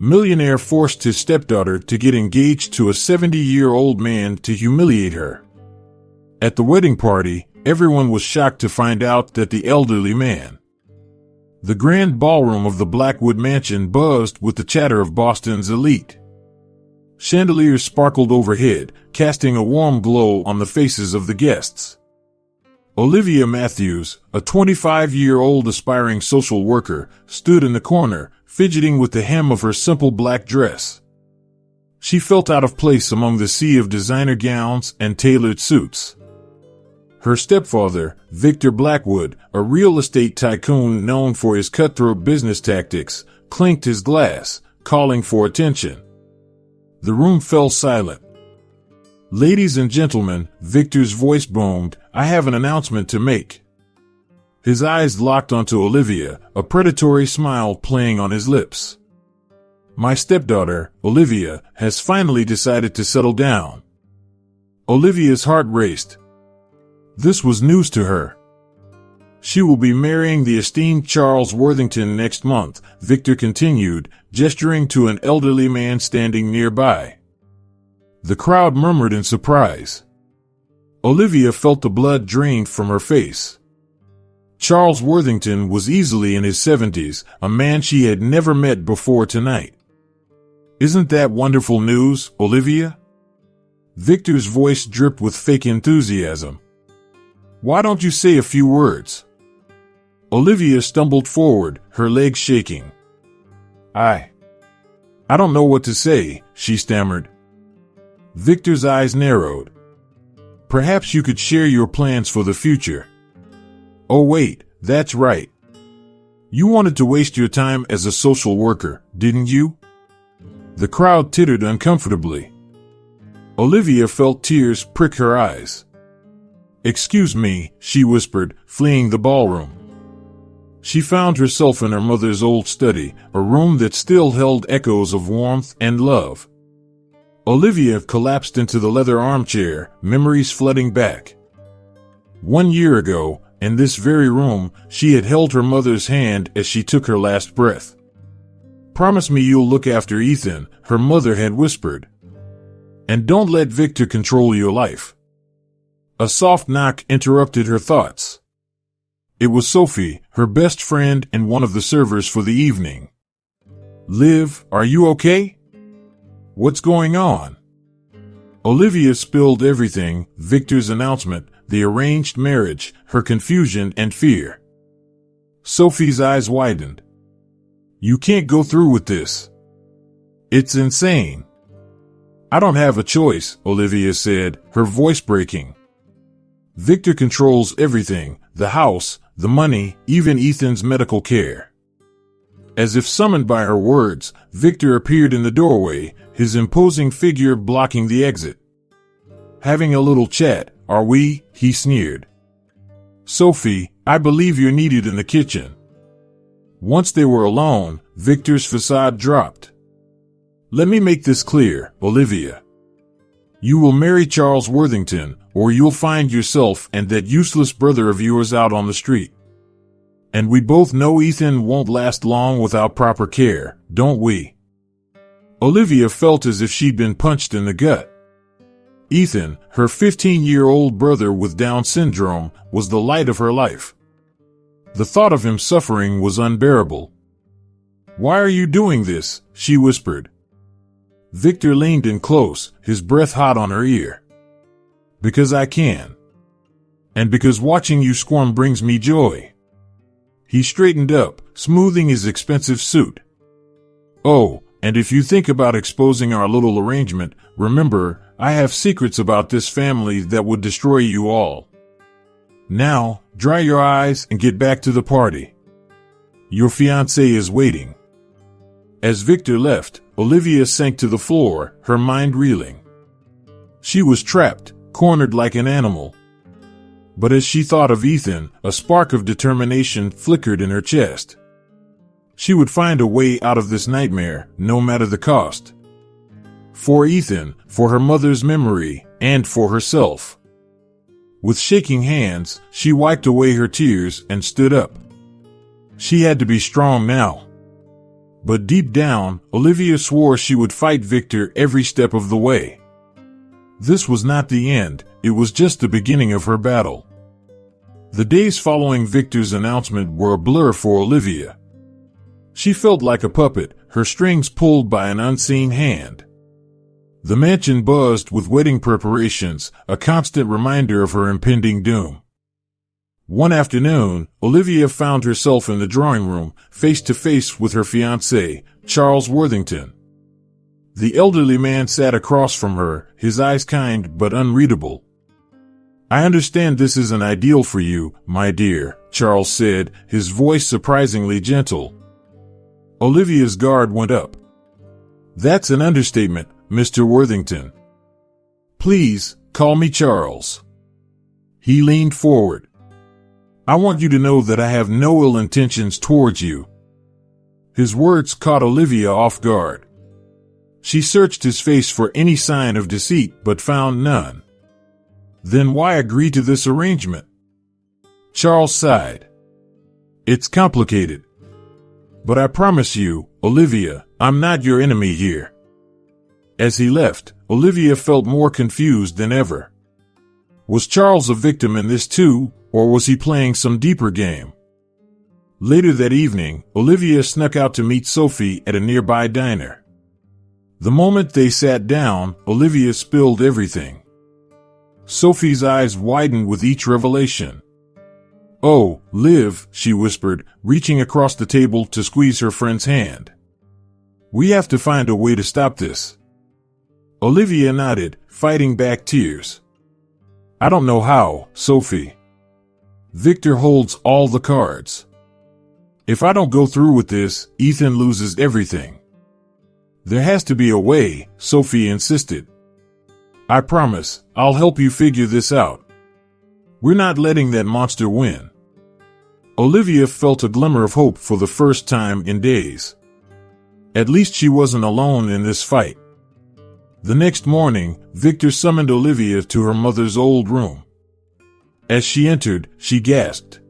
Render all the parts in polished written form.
Millionaire forced his stepdaughter to get engaged to a 70-year-old man to humiliate her. At the wedding party, everyone was shocked to find out that the elderly man. The grand ballroom of the Blackwood mansion buzzed with the chatter of Boston's elite. Chandeliers sparkled overhead, casting a warm glow on the faces of the guests. Olivia Matthews, a 25-year-old aspiring social worker, stood in the corner, fidgeting with the hem of her simple black dress. She felt out of place among the sea of designer gowns and tailored suits. Her stepfather, Victor Blackwood, a real estate tycoon known for his cutthroat business tactics, clinked his glass, calling for attention. The room fell silent. "Ladies and gentlemen," Victor's voice boomed, "I have an announcement to make." His eyes locked onto Olivia, a predatory smile playing on his lips. "My stepdaughter, Olivia, has finally decided to settle down." Olivia's heart raced. This was news to her. "She will be marrying the esteemed Charles Worthington next month," Victor continued, gesturing to an elderly man standing nearby. The crowd murmured in surprise. Olivia felt the blood drained from her face. Charles Worthington was easily in his 70s, a man she had never met before tonight. "Isn't that wonderful news, Olivia?" Victor's voice dripped with fake enthusiasm. "Why don't you say a few words?" Olivia stumbled forward, her legs shaking. I don't know what to say," she stammered. Victor's eyes narrowed. "Perhaps you could share your plans for the future." "Oh wait, that's right. You wanted to waste your time as a social worker, didn't you?" The crowd tittered uncomfortably. Olivia felt tears prick her eyes. "Excuse me," she whispered, fleeing the ballroom. She found herself in her mother's old study, a room that still held echoes of warmth and love. Olivia collapsed into the leather armchair, memories flooding back. 1 year ago, in this very room, she had held her mother's hand as she took her last breath. "Promise me you'll look after Ethan," her mother had whispered. "And don't let Victor control your life." A soft knock interrupted her thoughts. It was Sophie, her best friend and one of the servers for the evening. "Liv, are you okay? What's going on?" Olivia spilled everything: Victor's announcement, the arranged marriage, her confusion and fear. Sophie's eyes widened. "You can't go through with this. It's insane." "I don't have a choice," Olivia said, her voice breaking. "Victor controls everything: the house, the money, even Ethan's medical care." As if summoned by her words, Victor appeared in the doorway, his imposing figure blocking the exit. "Having a little chat, are we?" he sneered. "Sophie, I believe you're needed in the kitchen." Once they were alone, Victor's facade dropped. "Let me make this clear, Olivia. You will marry Charles Worthington, or you'll find yourself and that useless brother of yours out on the street. And we both know Ethan won't last long without proper care, don't we?" Olivia felt as if she'd been punched in the gut. Ethan, her 15-year-old brother with Down syndrome, was the light of her life. The thought of him suffering was unbearable. "Why are you doing this?" she whispered. Victor leaned in close, his breath hot on her ear. "Because I can. And because watching you squirm brings me joy." He straightened up, smoothing his expensive suit. "Oh, and if you think about exposing our little arrangement, remember, I have secrets about this family that would destroy you all. Now, dry your eyes and get back to the party. Your fiancé is waiting." As Victor left, Olivia sank to the floor, her mind reeling. She was trapped, cornered like an animal. But as she thought of Ethan, a spark of determination flickered in her chest. She would find a way out of this nightmare, no matter the cost. For Ethan, for her mother's memory, and for herself. With shaking hands, she wiped away her tears and stood up. She had to be strong now. But deep down, Olivia swore she would fight Victor every step of the way. This was not the end, it was just the beginning of her battle. The days following Victor's announcement were a blur for Olivia. She felt like a puppet, her strings pulled by an unseen hand. The mansion buzzed with wedding preparations, a constant reminder of her impending doom. One afternoon, Olivia found herself in the drawing room, face to face with her fiancé, Charles Worthington. The elderly man sat across from her, his eyes kind but unreadable. "I understand this isn't ideal for you, my dear," Charles said, his voice surprisingly gentle. Olivia's guard went up. "That's an understatement, Mr. Worthington. Please, call me Charles." He leaned forward. "I want you to know that I have no ill intentions towards you." His words caught Olivia off guard. She searched his face for any sign of deceit but found none. Then why agree to this arrangement? Charles sighed. "It's complicated. But I promise you, Olivia, I'm not your enemy here." As he left, Olivia felt more confused than ever. Was Charles a victim in this too, or was he playing some deeper game? Later that evening, Olivia snuck out to meet Sophie at a nearby diner. The moment they sat down, Olivia spilled everything. Sophie's eyes widened with each revelation. "Oh, Liv," she whispered, reaching across the table to squeeze her friend's hand. "We have to find a way to stop this." Olivia nodded, fighting back tears. "I don't know how, Sophie. Victor holds all the cards. If I don't go through with this, Ethan loses everything." "There has to be a way," Sophie insisted. "I promise, I'll help you figure this out. We're not letting that monster win." Olivia felt a glimmer of hope for the first time in days. At least she wasn't alone in this fight. The next morning, Victor summoned Olivia to her mother's old room. As she entered, she gasped.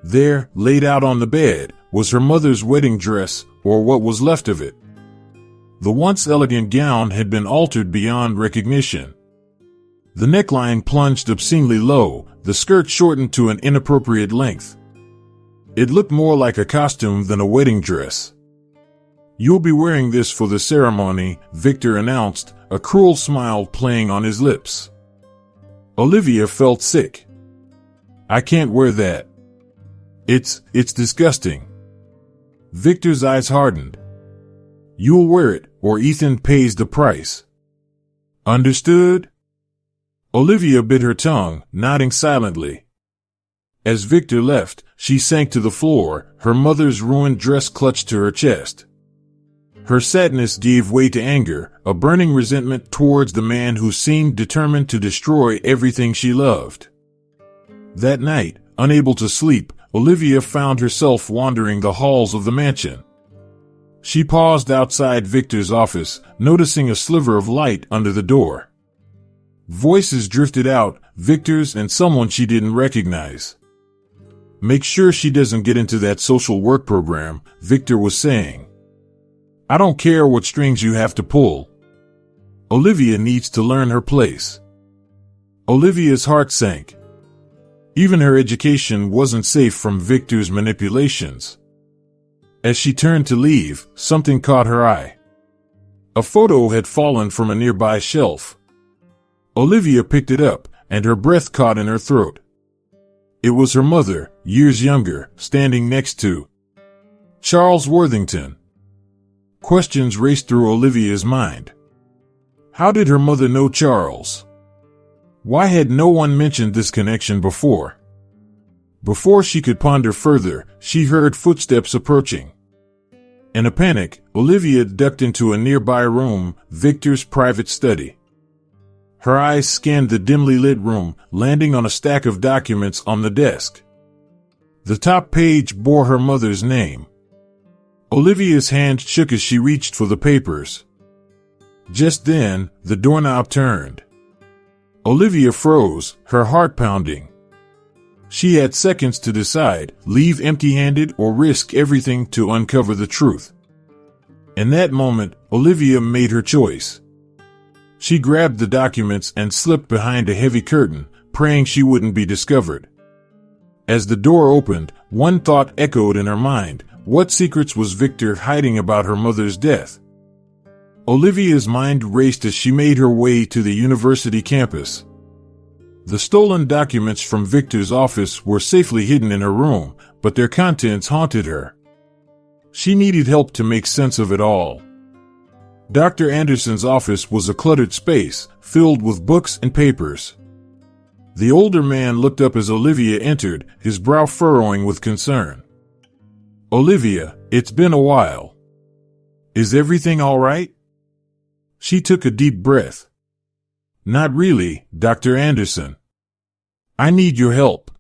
There, laid out on the bed, was her mother's wedding dress, or what was left of it. The once elegant gown had been altered beyond recognition. The neckline plunged obscenely low, the skirt shortened to an inappropriate length. It looked more like a costume than a wedding dress. "You'll be wearing this for the ceremony," Victor announced, a cruel smile playing on his lips. Olivia felt sick. "I can't wear that. It's disgusting." Victor's eyes hardened. "You'll wear it, or Ethan pays the price. Understood?" Olivia bit her tongue, nodding silently. As Victor left, she sank to the floor, her mother's ruined dress clutched to her chest. Her sadness gave way to anger, a burning resentment towards the man who seemed determined to destroy everything she loved. That night, unable to sleep, Olivia found herself wandering the halls of the mansion. She paused outside Victor's office, noticing a sliver of light under the door. Voices drifted out, Victor's and someone she didn't recognize. "Make sure she doesn't get into that social work program," Victor was saying. "I don't care what strings you have to pull. Olivia needs to learn her place." Olivia's heart sank. Even her education wasn't safe from Victor's manipulations. As she turned to leave, something caught her eye. A photo had fallen from a nearby shelf. Olivia picked it up, and her breath caught in her throat. It was her mother, years younger, standing next to Charles Worthington. Questions raced through Olivia's mind. How did her mother know Charles? Why had no one mentioned this connection before? Before she could ponder further, she heard footsteps approaching. In a panic, Olivia ducked into a nearby room, Victor's private study. Her eyes scanned the dimly lit room, landing on a stack of documents on the desk. The top page bore her mother's name. Olivia's hand shook as she reached for the papers. Just then, the doorknob turned. Olivia froze, her heart pounding. She had seconds to decide, leave empty-handed or risk everything to uncover the truth. In that moment, Olivia made her choice. She grabbed the documents and slipped behind a heavy curtain, praying she wouldn't be discovered. As the door opened, one thought echoed in her mind: what secrets was Victor hiding about her mother's death? Olivia's mind raced as she made her way to the university campus. The stolen documents from Victor's office were safely hidden in her room, but their contents haunted her. She needed help to make sense of it all. Dr. Anderson's office was a cluttered space, filled with books and papers. The older man looked up as Olivia entered, his brow furrowing with concern. "Olivia, it's been a while. Is everything all right?" She took a deep breath. "Not really, Dr. Anderson. I need your help."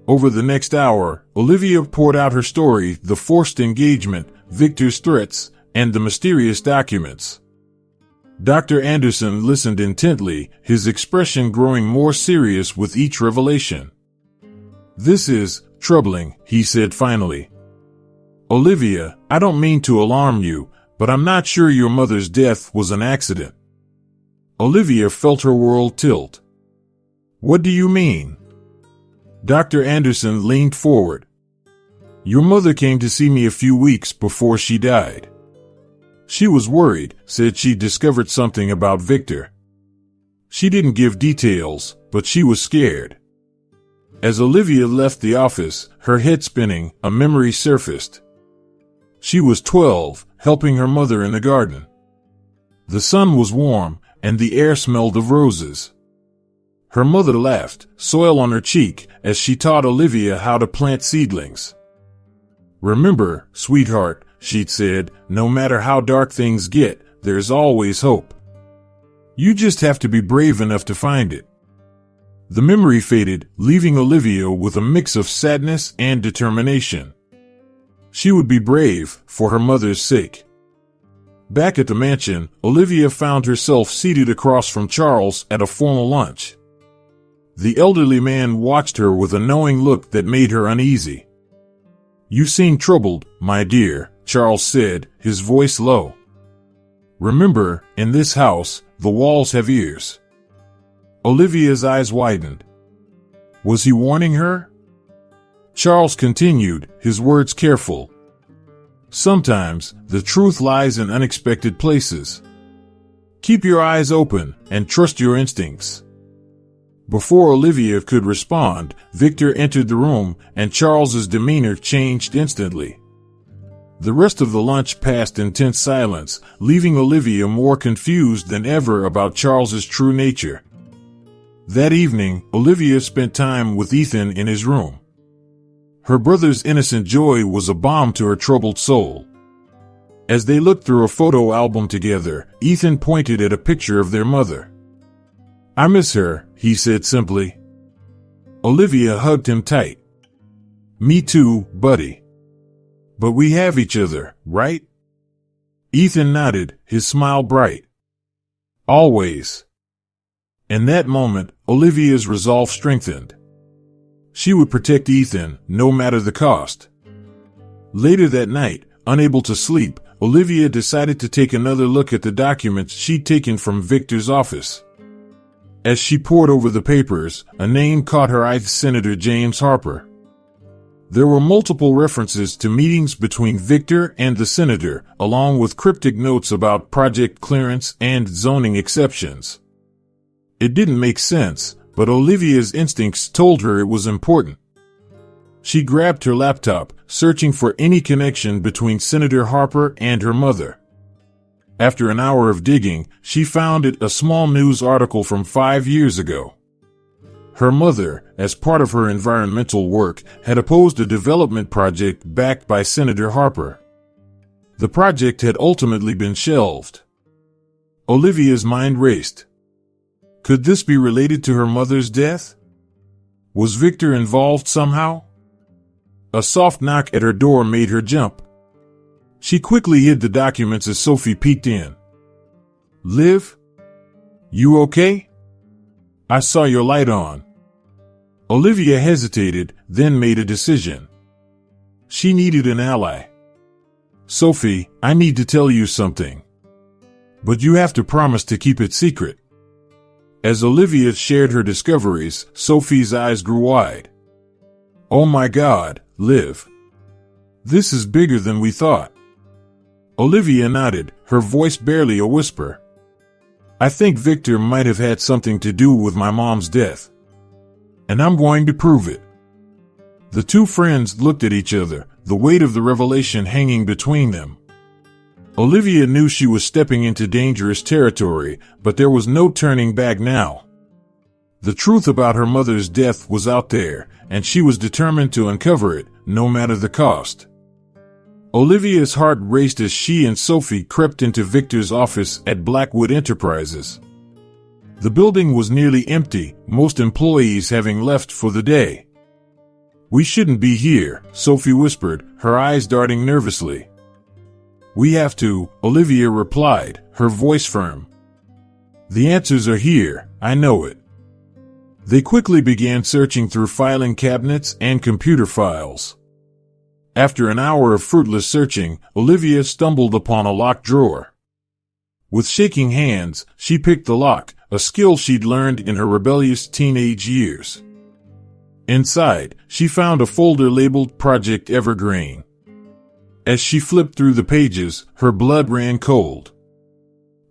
Over the next hour, Olivia poured out her story: the forced engagement, Victor's threats, and the mysterious documents. Dr. Anderson listened intently, his expression growing more serious with each revelation. "This is troubling," he said finally. "Olivia, I don't mean to alarm you, but I'm not sure your mother's death was an accident." Olivia felt her world tilt. "What do you mean?" Dr. Anderson leaned forward. "Your mother came to see me a few weeks before she died. She was worried, said she discovered something about Victor. She didn't give details, but she was scared." As Olivia left the office, her head spinning, a memory surfaced. She was 12, helping her mother in the garden. The sun was warm, and the air smelled of roses. Her mother laughed, soil on her cheek, as she taught Olivia how to plant seedlings. "Remember, sweetheart," she'd said, "no matter how dark things get, there's always hope. You just have to be brave enough to find it." The memory faded, leaving Olivia with a mix of sadness and determination. She would be brave, for her mother's sake. Back at the mansion, Olivia found herself seated across from Charles at a formal lunch. The elderly man watched her with a knowing look that made her uneasy. "You seem troubled, my dear," Charles said, his voice low. "Remember, in this house, the walls have ears." Olivia's eyes widened. Was he warning her? Charles continued, his words careful. "Sometimes, the truth lies in unexpected places. Keep your eyes open, and trust your instincts." Before Olivia could respond, Victor entered the room, and Charles's demeanor changed instantly. The rest of the lunch passed in tense silence, leaving Olivia more confused than ever about Charles's true nature. That evening, Olivia spent time with Ethan in his room. Her brother's innocent joy was a balm to her troubled soul. As they looked through a photo album together, Ethan pointed at a picture of their mother. "I miss her," he said simply. Olivia hugged him tight. "Me too, buddy. But we have each other, right?" Ethan nodded, his smile bright. "Always." In that moment, Olivia's resolve strengthened. She would protect Ethan, no matter the cost. Later that night, unable to sleep, Olivia decided to take another look at the documents she'd taken from Victor's office. As she pored over the papers, a name caught her eye: Senator James Harper. There were multiple references to meetings between Victor and the senator, along with cryptic notes about project clearance and zoning exceptions. It didn't make sense, but Olivia's instincts told her it was important. She grabbed her laptop, searching for any connection between Senator Harper and her mother. After an hour of digging, she found a small news article from 5 years ago. Her mother, as part of her environmental work, had opposed a development project backed by Senator Harper. The project had ultimately been shelved. Olivia's mind raced. Could this be related to her mother's death? Was Victor involved somehow? A soft knock at her door made her jump. She quickly hid the documents as Sophie peeked in. "Liv? You okay? I saw your light on." Olivia hesitated, then made a decision. She needed an ally. Sophie, I need to tell you something. But you have to promise to keep it secret. As Olivia shared her discoveries, Sophie's eyes grew wide. Oh my God, Liv. This is bigger than we thought. Olivia nodded, her voice barely a whisper. I think Victor might have had something to do with my mom's death. And I'm going to prove it. The two friends looked at each other, the weight of the revelation hanging between them. Olivia knew she was stepping into dangerous territory, but there was no turning back now. The truth about her mother's death was out there, and she was determined to uncover it, no matter the cost. Olivia's heart raced as she and Sophie crept into Victor's office at Blackwood Enterprises. The building was nearly empty, most employees having left for the day. We shouldn't be here, Sophie whispered, her eyes darting nervously. We have to, Olivia replied, her voice firm. The answers are here, I know it. They quickly began searching through filing cabinets and computer files. After an hour of fruitless searching, Olivia stumbled upon a locked drawer. With shaking hands, she picked the lock, a skill she'd learned in her rebellious teenage years. Inside, she found a folder labeled Project Evergreen. As she flipped through the pages, her blood ran cold.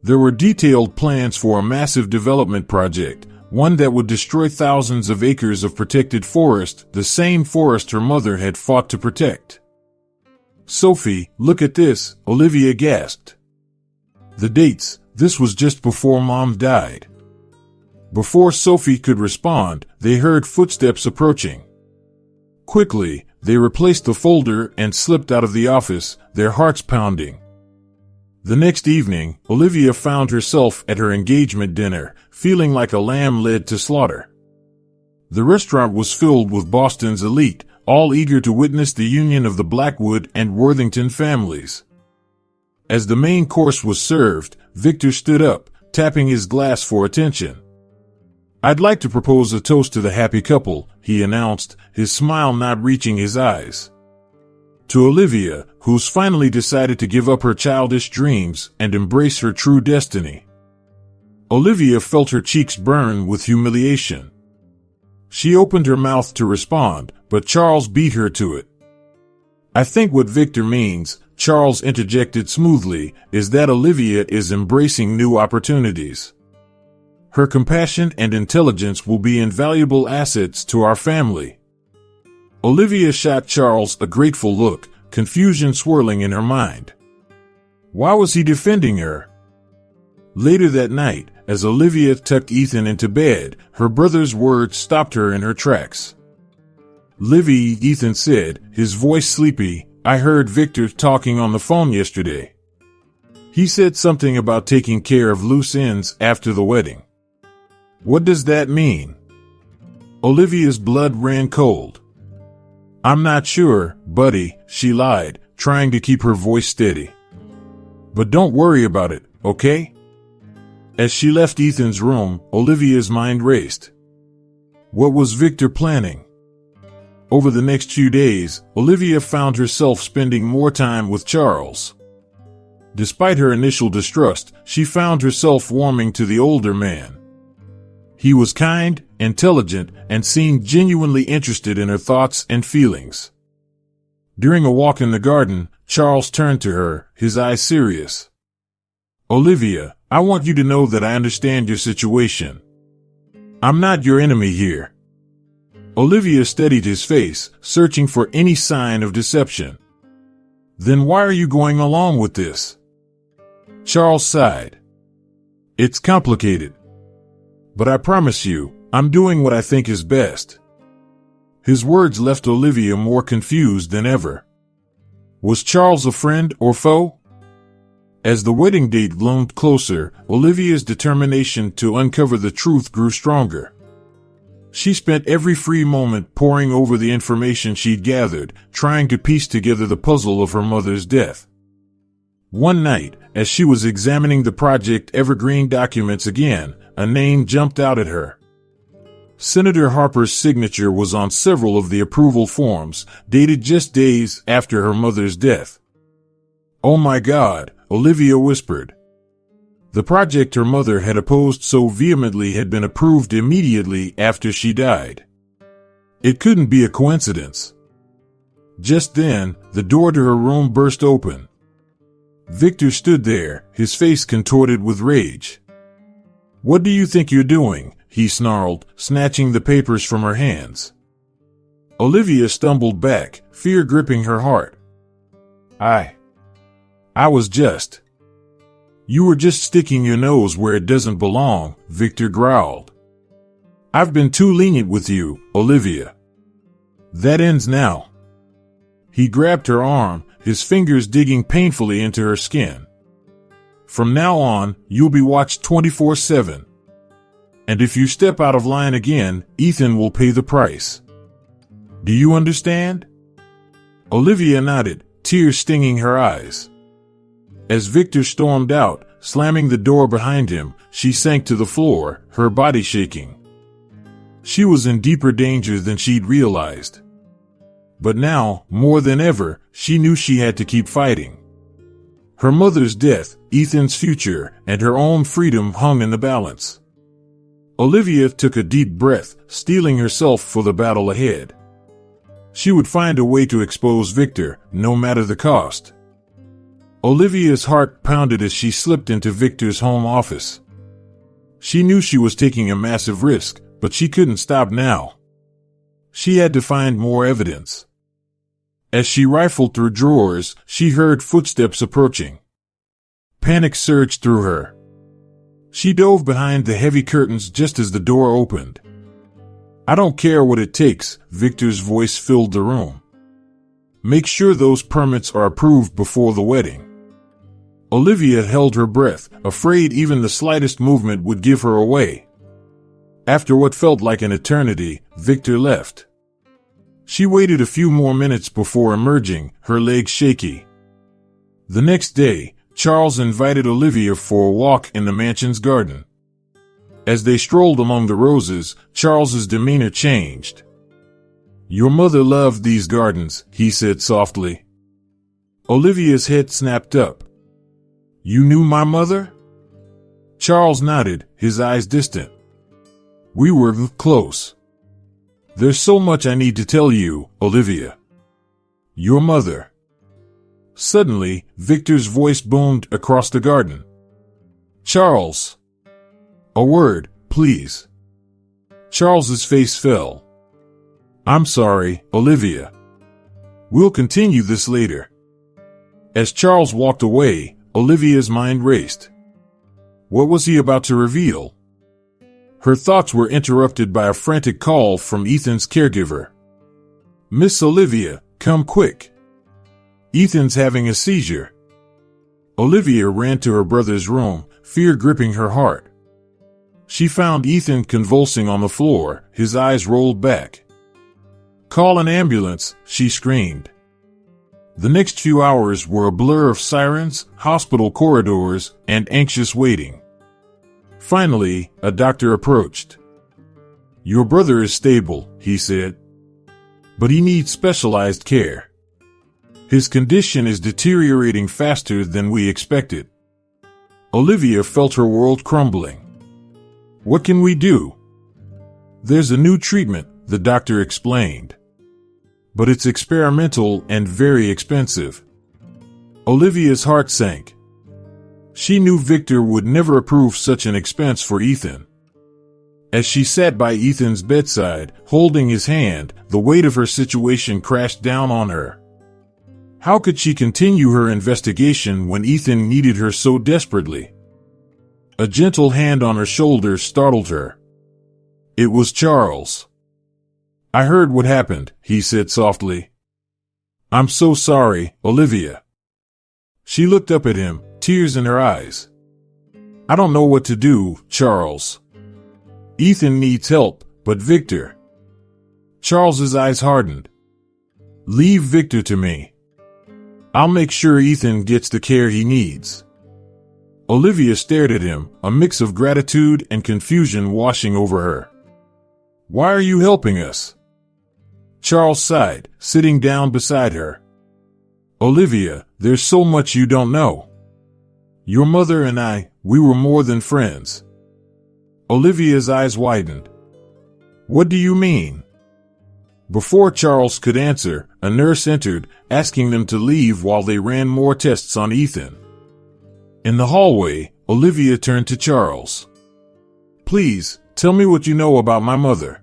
There were detailed plans for a massive development project, one that would destroy thousands of acres of protected forest, the same forest her mother had fought to protect. Sophie, look at this, Olivia gasped. The dates, this was just before Mom died. Before Sophie could respond, they heard footsteps approaching. Quickly, they replaced the folder and slipped out of the office, their hearts pounding. The next evening, Olivia found herself at her engagement dinner, feeling like a lamb led to slaughter. The restaurant was filled with Boston's elite, all eager to witness the union of the Blackwood and Worthington families. As the main course was served, Victor stood up, tapping his glass for attention. I'd like to propose a toast to the happy couple, he announced, his smile not reaching his eyes. To Olivia, who's finally decided to give up her childish dreams and embrace her true destiny. Olivia felt her cheeks burn with humiliation. She opened her mouth to respond, but Charles beat her to it. I think what Victor means, Charles interjected smoothly, is that Olivia is embracing new opportunities. Her compassion and intelligence will be invaluable assets to our family. Olivia shot Charles a grateful look, confusion swirling in her mind. Why was he defending her? Later that night, as Olivia tucked Ethan into bed, her brother's words stopped her in her tracks. Livy, Ethan said, his voice sleepy, I heard Victor talking on the phone yesterday. He said something about taking care of loose ends after the wedding. What does that mean? Olivia's blood ran cold. I'm not sure, buddy, she lied, trying to keep her voice steady. But don't worry about it, okay? As she left Ethan's room, Olivia's mind raced. What was Victor planning? Over the next few days, Olivia found herself spending more time with Charles. Despite her initial distrust, she found herself warming to the older man. He was kind, intelligent, and seemed genuinely interested in her thoughts and feelings. During a walk in the garden, Charles turned to her, his eyes serious. Olivia, I want you to know that I understand your situation. I'm not your enemy here. Olivia steadied his face, searching for any sign of deception. Then why are you going along with this? Charles sighed. It's complicated. But I promise you, I'm doing what I think is best. His words left Olivia more confused than ever. Was Charles a friend or foe? As the wedding date loomed closer, Olivia's determination to uncover the truth grew stronger. She spent every free moment poring over the information she'd gathered, trying to piece together the puzzle of her mother's death. One night, as she was examining the Project Evergreen documents again, a name jumped out at her. Senator Harper's signature was on several of the approval forms, dated just days after her mother's death. Oh my God, Olivia whispered. The project her mother had opposed so vehemently had been approved immediately after she died. It couldn't be a coincidence. Just then, the door to her room burst open. Victor stood there, his face contorted with rage. What do you think you're doing? He snarled, snatching the papers from her hands. Olivia stumbled back, fear gripping her heart. I was just... You were just sticking your nose where it doesn't belong, Victor growled. I've been too lenient with you, Olivia. That ends now. He grabbed her arm, his fingers digging painfully into her skin. From now on, you'll be watched 24/7. And if you step out of line again, Ethan will pay the price. Do you understand? Olivia nodded, tears stinging her eyes. As Victor stormed out, slamming the door behind him, she sank to the floor, her body shaking. She was in deeper danger than she'd realized. But now, more than ever, she knew she had to keep fighting. Her mother's death, Ethan's future, and her own freedom hung in the balance. Olivia took a deep breath, steeling herself for the battle ahead. She would find a way to expose Victor, no matter the cost. Olivia's heart pounded as she slipped into Victor's home office. She knew she was taking a massive risk, but she couldn't stop now. She had to find more evidence. As she rifled through drawers, she heard footsteps approaching. Panic surged through her. She dove behind the heavy curtains just as the door opened. I don't care what it takes, Victor's voice filled the room. Make sure those permits are approved before the wedding. Olivia held her breath, afraid even the slightest movement would give her away. After what felt like an eternity, Victor left. She waited a few more minutes before emerging, her legs shaky. The next day, Charles invited Olivia for a walk in the mansion's garden. As they strolled among the roses, Charles's demeanor changed. Your mother loved these gardens, he said softly. Olivia's head snapped up. You knew my mother? Charles nodded, his eyes distant. We were close. There's so much I need to tell you, Olivia. Your mother. Suddenly, Victor's voice boomed across the garden. Charles. A word, please. Charles's face fell. I'm sorry, Olivia. We'll continue this later. As Charles walked away, Olivia's mind raced. What was he about to reveal? Her thoughts were interrupted by a frantic call from Ethan's caregiver. Miss Olivia, come quick. Ethan's having a seizure. Olivia ran to her brother's room, fear gripping her heart. She found Ethan convulsing on the floor, his eyes rolled back. Call an ambulance, she screamed. The next few hours were a blur of sirens, hospital corridors, and anxious waiting. Finally, a doctor approached. Your brother is stable, he said. But he needs specialized care. His condition is deteriorating faster than we expected. Olivia felt her world crumbling. What can we do? There's a new treatment, the doctor explained. But it's experimental and very expensive. Olivia's heart sank. She knew Victor would never approve such an expense for Ethan. As she sat by Ethan's bedside, holding his hand, the weight of her situation crashed down on her. How could she continue her investigation when Ethan needed her so desperately? A gentle hand on her shoulder startled her. It was Charles. I heard what happened, he said softly. I'm so sorry, Olivia. She looked up at him, tears in her eyes. I don't know what to do, Charles. Ethan needs help, but Victor. Charles's eyes hardened. Leave Victor to me. I'll make sure Ethan gets the care he needs. Olivia stared at him, a mix of gratitude and confusion washing over her. Why are you helping us? Charles sighed, sitting down beside her. Olivia, there's so much you don't know. Your mother and I, we were more than friends. Olivia's eyes widened. What do you mean? Before Charles could answer, a nurse entered, asking them to leave while they ran more tests on Ethan. In the hallway, Olivia turned to Charles. Please, tell me what you know about my mother.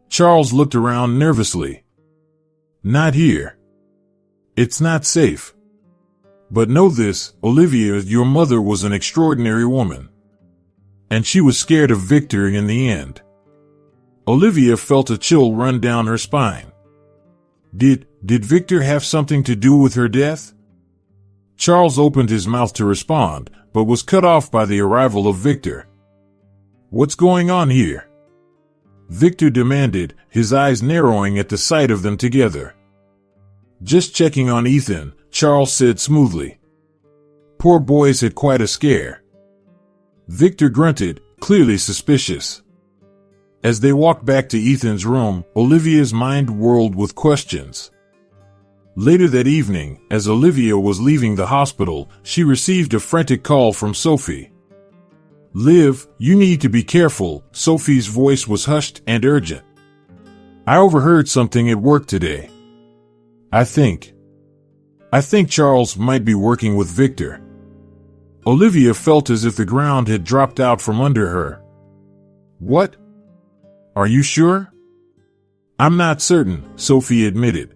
Charles looked around nervously. Not here. It's not safe. But know this, Olivia, your mother was an extraordinary woman. And she was scared of Victor in the end. Olivia felt a chill run down her spine. Did Victor have something to do with her death? Charles opened his mouth to respond, but was cut off by the arrival of Victor. What's going on here? Victor demanded, his eyes narrowing at the sight of them together. Just checking on Ethan, Charles said smoothly. Poor boy's had quite a scare. Victor grunted, clearly suspicious. As they walked back to Ethan's room, Olivia's mind whirled with questions. Later that evening, as Olivia was leaving the hospital, she received a frantic call from Sophie. Liv, you need to be careful, Sophie's voice was hushed and urgent. I overheard something at work today. I think Charles might be working with Victor. Olivia felt as if the ground had dropped out from under her. What? Are you sure? I'm not certain, Sophie admitted.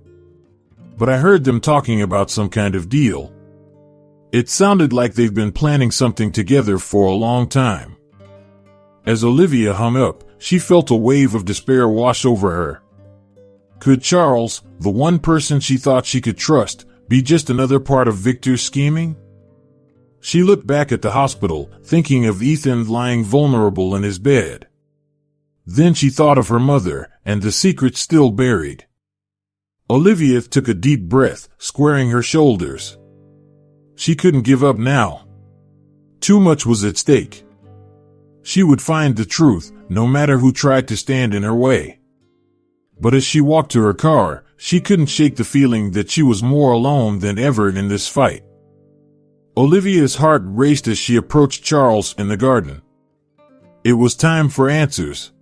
But I heard them talking about some kind of deal. It sounded like they've been planning something together for a long time. As Olivia hung up, she felt a wave of despair wash over her. Could Charles, the one person she thought she could trust, be just another part of Victor's scheming? She looked back at the hospital, thinking of Ethan lying vulnerable in his bed. Then she thought of her mother, and the secret still buried. Olivia took a deep breath, squaring her shoulders. She couldn't give up now. Too much was at stake. She would find the truth, no matter who tried to stand in her way. But as she walked to her car, she couldn't shake the feeling that she was more alone than ever in this fight. Olivia's heart raced as she approached Charles in the garden. It was time for answers.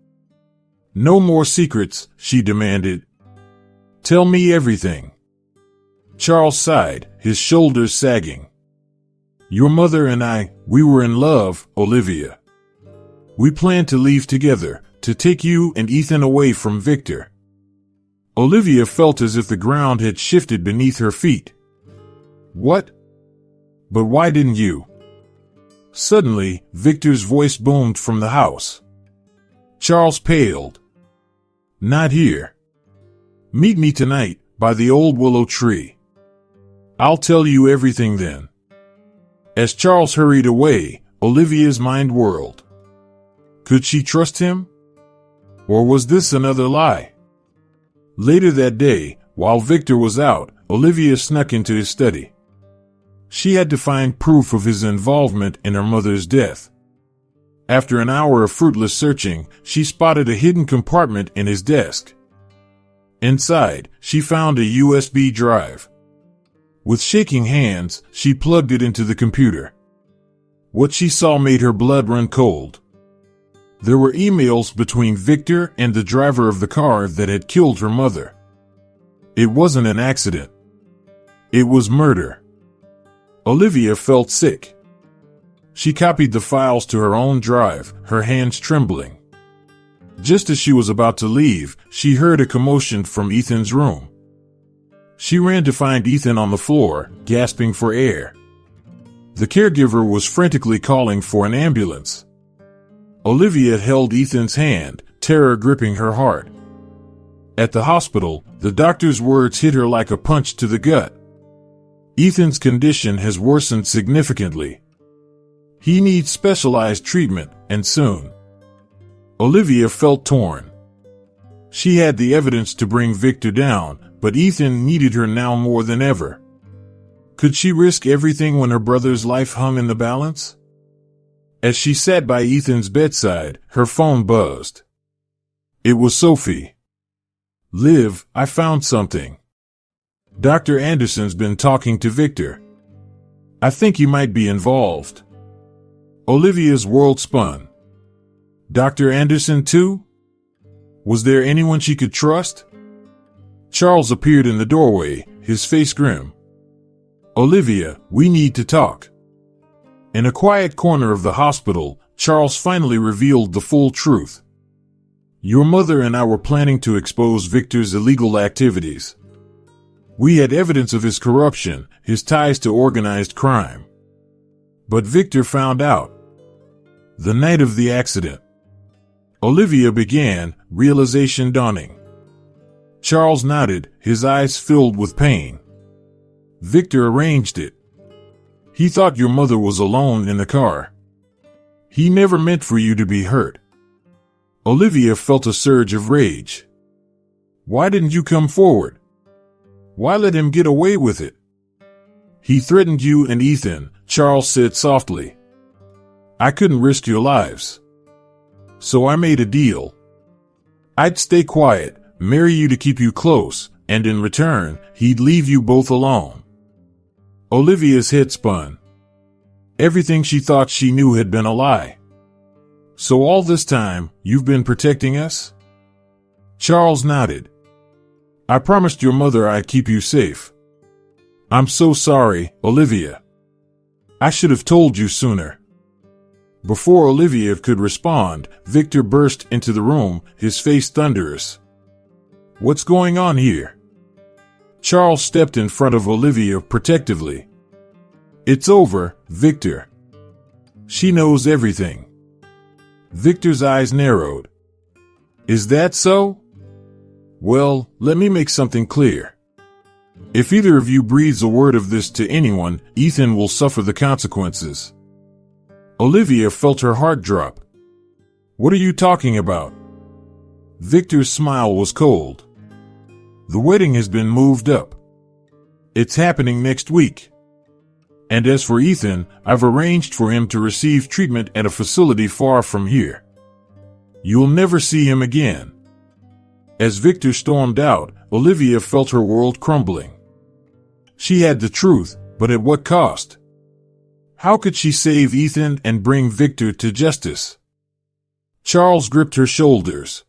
No more secrets, she demanded. Tell me everything. Charles sighed, his shoulders sagging. Your mother and I, we were in love, Olivia. We planned to leave together, to take you and Ethan away from Victor. Olivia felt as if the ground had shifted beneath her feet. What? But why didn't you? Suddenly, Victor's voice boomed from the house. Charles paled. Not here. Meet me tonight, by the old willow tree. I'll tell you everything then. As Charles hurried away, Olivia's mind whirled. Could she trust him? Or was this another lie? Later that day, while Victor was out, Olivia snuck into his study. She had to find proof of his involvement in her mother's death. After an hour of fruitless searching, she spotted a hidden compartment in his desk. Inside, she found a USB drive. With shaking hands, she plugged it into the computer. What she saw made her blood run cold. There were emails between Victor and the driver of the car that had killed her mother. It wasn't an accident. It was murder. Olivia felt sick. She copied the files to her own drive, her hands trembling. Just as she was about to leave, she heard a commotion from Ethan's room. She ran to find Ethan on the floor, gasping for air. The caregiver was frantically calling for an ambulance. Olivia held Ethan's hand, terror gripping her heart. At the hospital, the doctor's words hit her like a punch to the gut. Ethan's condition has worsened significantly. He needs specialized treatment, and soon. Olivia felt torn. She had the evidence to bring Victor down, but Ethan needed her now more than ever. Could she risk everything when her brother's life hung in the balance? As she sat by Ethan's bedside, her phone buzzed. It was Sophie. Liv, I found something. Dr. Anderson's been talking to Victor. I think he might be involved. Olivia's world spun. Dr. Anderson too? Was there anyone she could trust? Charles appeared in the doorway, his face grim. Olivia, we need to talk. In a quiet corner of the hospital, Charles finally revealed the full truth. Your mother and I were planning to expose Victor's illegal activities. We had evidence of his corruption, his ties to organized crime. But Victor found out. The night of the accident. Olivia began, realization dawning. Charles nodded, his eyes filled with pain. Victor arranged it. He thought your mother was alone in the car. He never meant for you to be hurt. Olivia felt a surge of rage. Why didn't you come forward? Why let him get away with it? He threatened you and Ethan, Charles said softly. I couldn't risk your lives. So I made a deal. I'd stay quiet, marry you to keep you close, and in return, he'd leave you both alone. Olivia's head spun. Everything she thought she knew had been a lie. So all this time, you've been protecting us? Charles nodded. I promised your mother I'd keep you safe. I'm so sorry, Olivia. I should have told you sooner. Before Olivia could respond, Victor burst into the room, his face thunderous. What's going on here? Charles stepped in front of Olivia protectively. It's over, Victor. She knows everything. Victor's eyes narrowed. Is that so? Well, let me make something clear. If either of you breathes a word of this to anyone, Ethan will suffer the consequences. Olivia felt her heart drop. What are you talking about? Victor's smile was cold. The wedding has been moved up. It's happening next week. And as for Ethan, I've arranged for him to receive treatment at a facility far from here. You'll never see him again. As Victor stormed out, Olivia felt her world crumbling. She had the truth, but at what cost? How could she save Ethan and bring Victor to justice? Charles gripped her shoulders.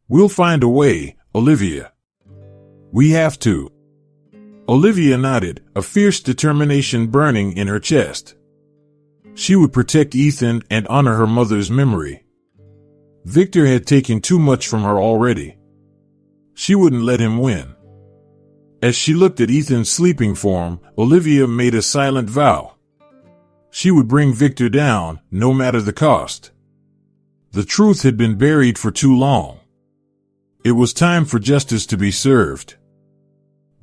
We'll find a way, Olivia. We have to. Olivia nodded, a fierce determination burning in her chest. She would protect Ethan and honor her mother's memory. Victor had taken too much from her already. She wouldn't let him win. As she looked at Ethan's sleeping form, Olivia made a silent vow. She would bring Victor down, no matter the cost. The truth had been buried for too long. It was time for justice to be served.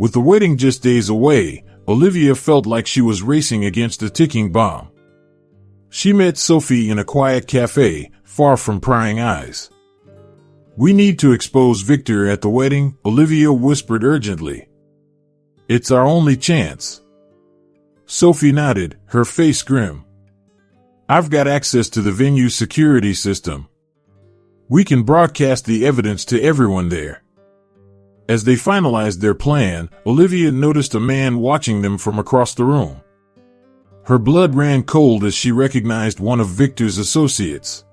With the wedding just days away, Olivia felt like she was racing against a ticking bomb. She met Sophie in a quiet cafe, far from prying eyes. We need to expose Victor at the wedding, Olivia whispered urgently. It's our only chance. Sophie nodded, her face grim. I've got access to the venue's security system. We can broadcast the evidence to everyone there. As they finalized their plan, Olivia noticed a man watching them from across the room. Her blood ran cold as she recognized one of Victor's associates.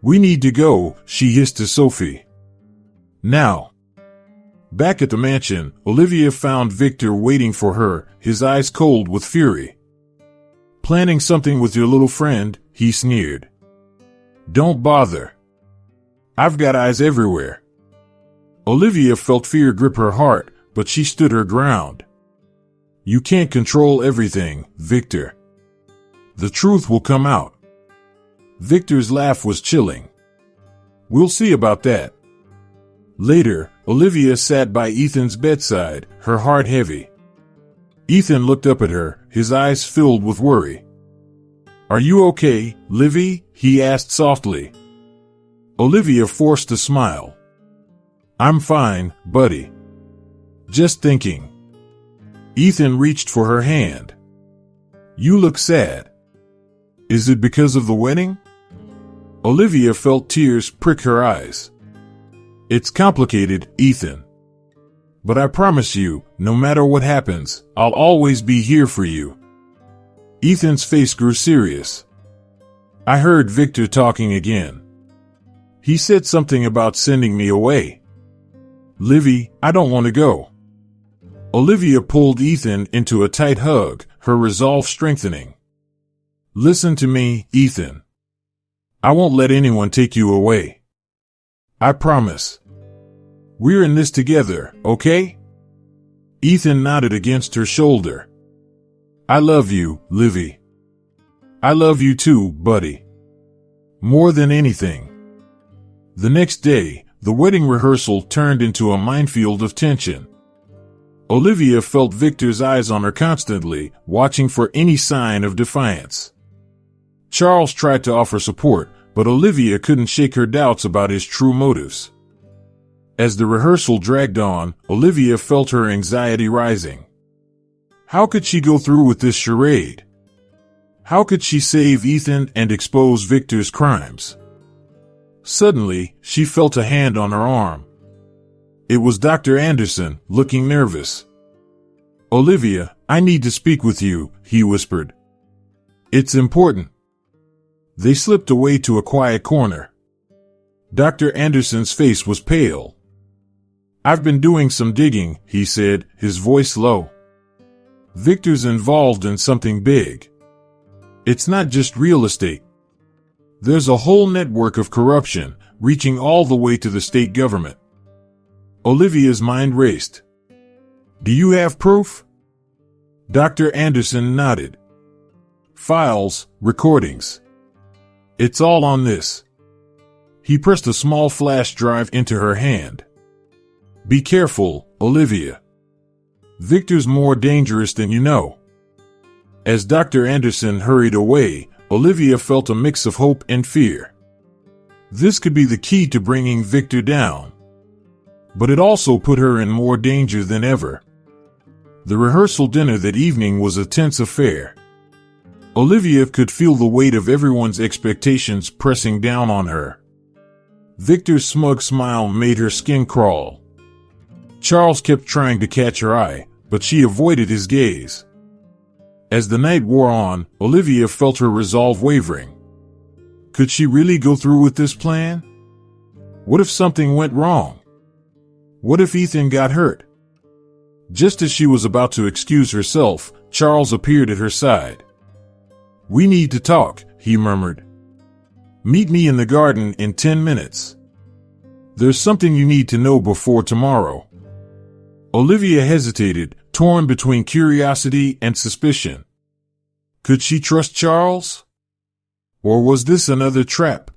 We need to go, she hissed to Sophie. Now. Back at the mansion, Olivia found Victor waiting for her, his eyes cold with fury. Planning something with your little friend, he sneered. Don't bother. I've got eyes everywhere. Olivia felt fear grip her heart, but she stood her ground. You can't control everything, Victor. The truth will come out. Victor's laugh was chilling. We'll see about that. Later, Olivia sat by Ethan's bedside, her heart heavy. Ethan looked up at her, his eyes filled with worry. Are you okay, Livy? He asked softly. Olivia forced a smile. I'm fine, buddy. Just thinking. Ethan reached for her hand. You look sad. Is it because of the wedding? Olivia felt tears prick her eyes. It's complicated, Ethan. But I promise you, no matter what happens, I'll always be here for you. Ethan's face grew serious. I heard Victor talking again. He said something about sending me away. Livy, I don't want to go. Olivia pulled Ethan into a tight hug, her resolve strengthening. Listen to me, Ethan. I won't let anyone take you away. I promise. We're in this together, okay? Ethan nodded against her shoulder. I love you, Livy. I love you too, buddy. More than anything. The next day, the wedding rehearsal turned into a minefield of tension. Olivia felt Victor's eyes on her constantly, watching for any sign of defiance. Charles tried to offer support, but Olivia couldn't shake her doubts about his true motives. As the rehearsal dragged on, Olivia felt her anxiety rising. How could she go through with this charade? How could she save Ethan and expose Victor's crimes? Suddenly, she felt a hand on her arm. It was Dr. Anderson, looking nervous. Olivia, I need to speak with you, he whispered. It's important. They slipped away to a quiet corner. Dr. Anderson's face was pale. I've been doing some digging, he said, his voice low. Victor's involved in something big. It's not just real estate. There's a whole network of corruption, reaching all the way to the state government. Olivia's mind raced. Do you have proof? Dr. Anderson nodded. Files, recordings. It's all on this. He pressed a small flash drive into her hand. Be careful, Olivia. Victor's more dangerous than you know. As Dr. Anderson hurried away, Olivia felt a mix of hope and fear. This could be the key to bringing Victor down. But it also put her in more danger than ever. The rehearsal dinner that evening was a tense affair. Olivia could feel the weight of everyone's expectations pressing down on her. Victor's smug smile made her skin crawl. Charles kept trying to catch her eye, but she avoided his gaze. As the night wore on, Olivia felt her resolve wavering. Could she really go through with this plan? What if something went wrong? What if Ethan got hurt? Just as she was about to excuse herself, Charles appeared at her side. We need to talk, he murmured. Meet me in the garden in 10 minutes. There's something you need to know before tomorrow. Olivia hesitated, torn between curiosity and suspicion. Could she trust Charles? Or was this another trap?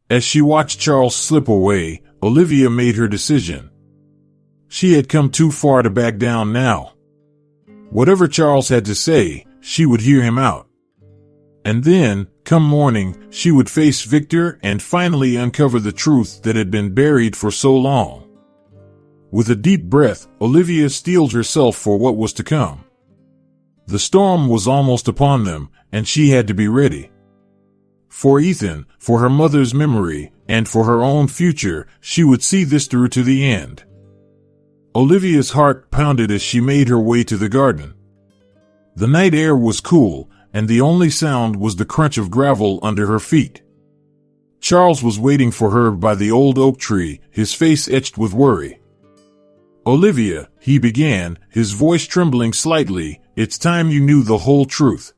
As she watched Charles slip away, Olivia made her decision. She had come too far to back down now. Whatever Charles had to say, she would hear him out. And then, come morning, she would face Victor and finally uncover the truth that had been buried for so long. With a deep breath, Olivia steeled herself for what was to come. The storm was almost upon them, and she had to be ready. For Ethan, for her mother's memory, and for her own future, she would see this through to the end. Olivia's heart pounded as she made her way to the garden. The night air was cool, and the only sound was the crunch of gravel under her feet. Charles was waiting for her by the old oak tree, his face etched with worry. Olivia, he began, his voice trembling slightly, it's time you knew the whole truth.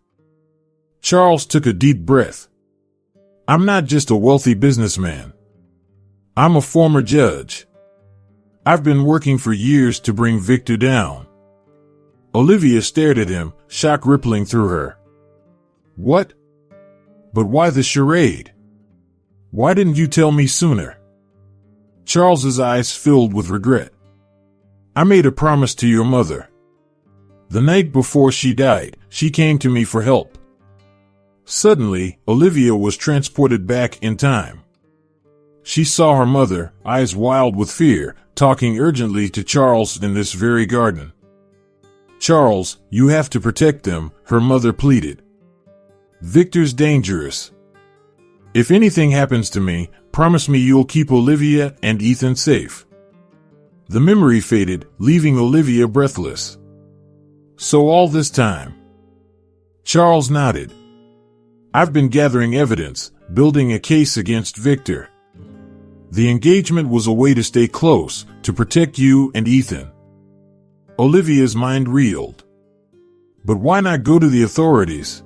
Charles took a deep breath. I'm not just a wealthy businessman. I'm a former judge. I've been working for years to bring Victor down. Olivia stared at him, shock rippling through her. What? But why the charade? Why didn't you tell me sooner? Charles's eyes filled with regret. I made a promise to your mother. The night before she died, she came to me for help. Suddenly, Olivia was transported back in time. She saw her mother, eyes wild with fear, talking urgently to Charles in this very garden. Charles, you have to protect them, her mother pleaded. Victor's dangerous. If anything happens to me, promise me you'll keep Olivia and Ethan safe. The memory faded, leaving Olivia breathless. So all this time? Charles nodded. I've been gathering evidence, building a case against Victor. The engagement was a way to stay close, to protect you and Ethan. Olivia's mind reeled. But why not go to the authorities?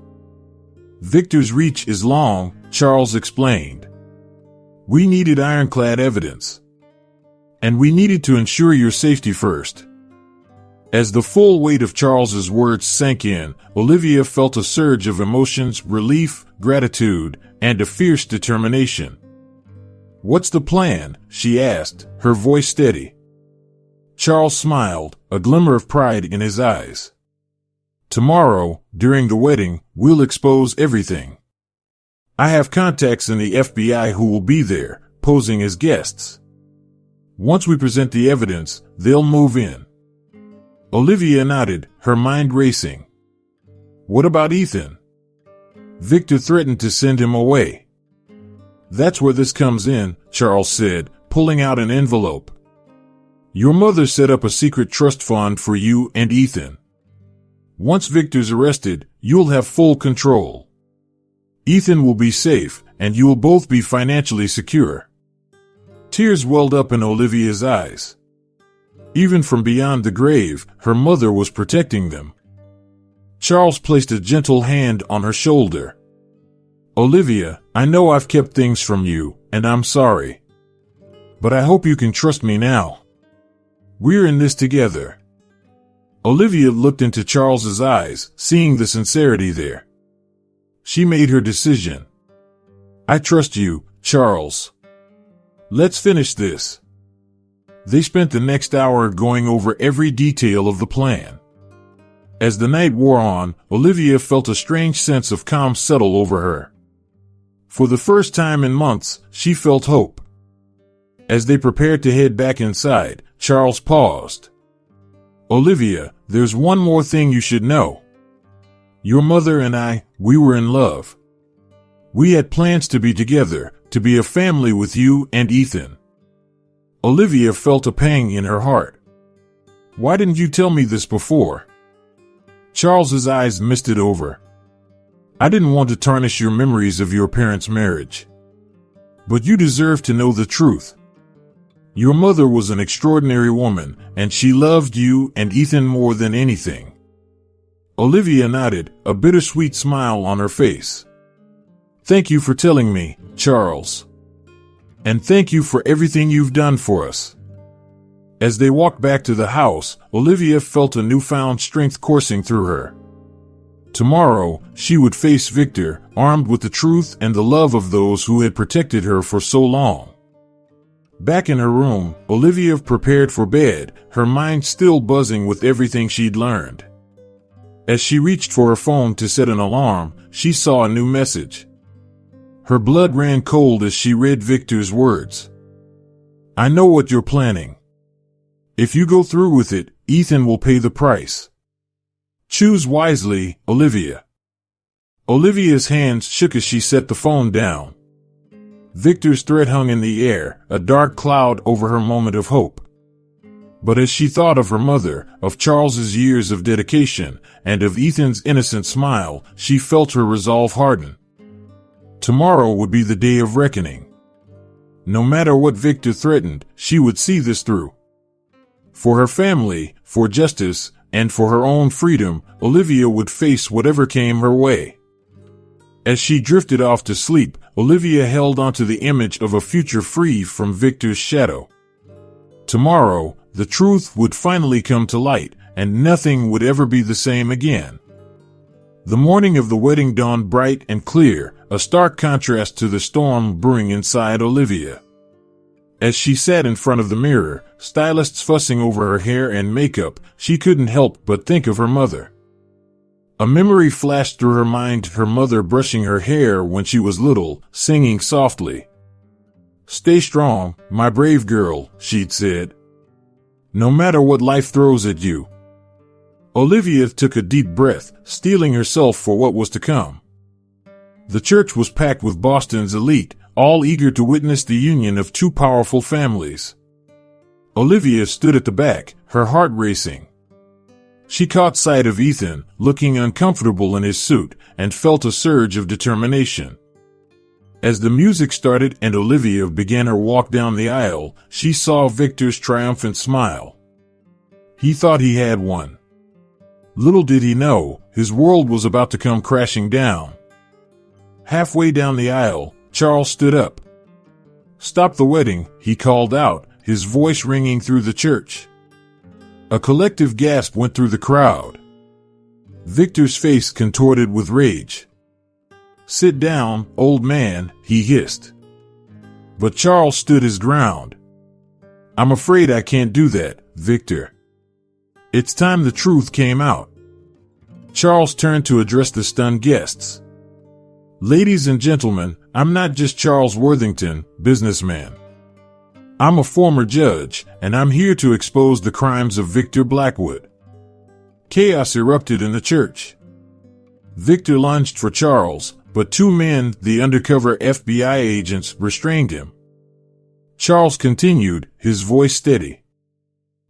Victor's reach is long, Charles explained. We needed ironclad evidence. And we needed to ensure your safety first. As the full weight of Charles's words sank in, Olivia felt a surge of emotions, relief, gratitude, and a fierce determination. What's the plan? She asked, her voice steady. Charles smiled, a glimmer of pride in his eyes. Tomorrow, during the wedding, we'll expose everything. I have contacts in the FBI who will be there, posing as guests. Once we present the evidence, they'll move in. Olivia nodded, her mind racing. What about Ethan? Victor threatened to send him away. That's where this comes in, Charles said, pulling out an envelope. Your mother set up a secret trust fund for you and Ethan. Once Victor's arrested, you'll have full control. Ethan will be safe, and you will both be financially secure. Tears welled up in Olivia's eyes. Even from beyond the grave, her mother was protecting them. Charles placed a gentle hand on her shoulder. Olivia, I know I've kept things from you, and I'm sorry. But I hope you can trust me now. We're in this together. Olivia looked into Charles's eyes, seeing the sincerity there. She made her decision. I trust you, Charles. Let's finish this. They spent the next hour going over every detail of the plan. As the night wore on, Olivia felt a strange sense of calm settle over her. For the first time in months, she felt hope. As they prepared to head back inside, Charles paused. Olivia, there's one more thing you should know. Your mother and I, we were in love. We had plans to be together, to be a family with you and Ethan. Olivia felt a pang in her heart. Why didn't you tell me this before? Charles's eyes misted over. I didn't want to tarnish your memories of your parents' marriage. But you deserve to know the truth. Your mother was an extraordinary woman, and she loved you and Ethan more than anything. Olivia nodded, a bittersweet smile on her face. Thank you for telling me, Charles. And thank you for everything you've done for us. As they walked back to the house, Olivia felt a newfound strength coursing through her. Tomorrow, she would face Victor, armed with the truth and the love of those who had protected her for so long. Back in her room, Olivia prepared for bed, her mind still buzzing with everything she'd learned. As she reached for her phone to set an alarm, she saw a new message. Her blood ran cold as she read Victor's words. I know what you're planning. If you go through with it, Ethan will pay the price. Choose wisely, Olivia. Olivia's hands shook as she set the phone down. Victor's threat hung in the air, a dark cloud over her moment of hope. But as she thought of her mother, of Charles's years of dedication, and of Ethan's innocent smile, she felt her resolve harden. Tomorrow would be the day of reckoning. No matter what Victor threatened, she would see this through. For her family, for justice, and for her own freedom, Olivia would face whatever came her way. As she drifted off to sleep, Olivia held onto the image of a future free from Victor's shadow. Tomorrow, the truth would finally come to light, and nothing would ever be the same again. The morning of the wedding dawned bright and clear, a stark contrast to the storm brewing inside Olivia. As she sat in front of the mirror, stylists fussing over her hair and makeup, she couldn't help but think of her mother. A memory flashed through her mind, her mother brushing her hair when she was little, singing softly. Stay strong, my brave girl, she'd said. No matter what life throws at you. Olivia took a deep breath, steeling herself for what was to come. The church was packed with Boston's elite, all eager to witness the union of two powerful families. Olivia stood at the back, her heart racing. She caught sight of Ethan, looking uncomfortable in his suit, and felt a surge of determination. As the music started and Olivia began her walk down the aisle, she saw Victor's triumphant smile. He thought he had won. Little did he know, his world was about to come crashing down. Halfway down the aisle, Charles stood up. "Stop the wedding," he called out, his voice ringing through the church. A collective gasp went through the crowd. Victor's face contorted with rage. "Sit down, old man," he hissed. But Charles stood his ground. "I'm afraid I can't do that, Victor." It's time the truth came out. Charles turned to address the stunned guests. "Ladies and gentlemen, I'm not just Charles Worthington, businessman. I'm a former judge, and I'm here to expose the crimes of Victor Blackwood." Chaos erupted in the church. Victor lunged for Charles, but two men, the undercover FBI agents, restrained him. Charles continued, his voice steady.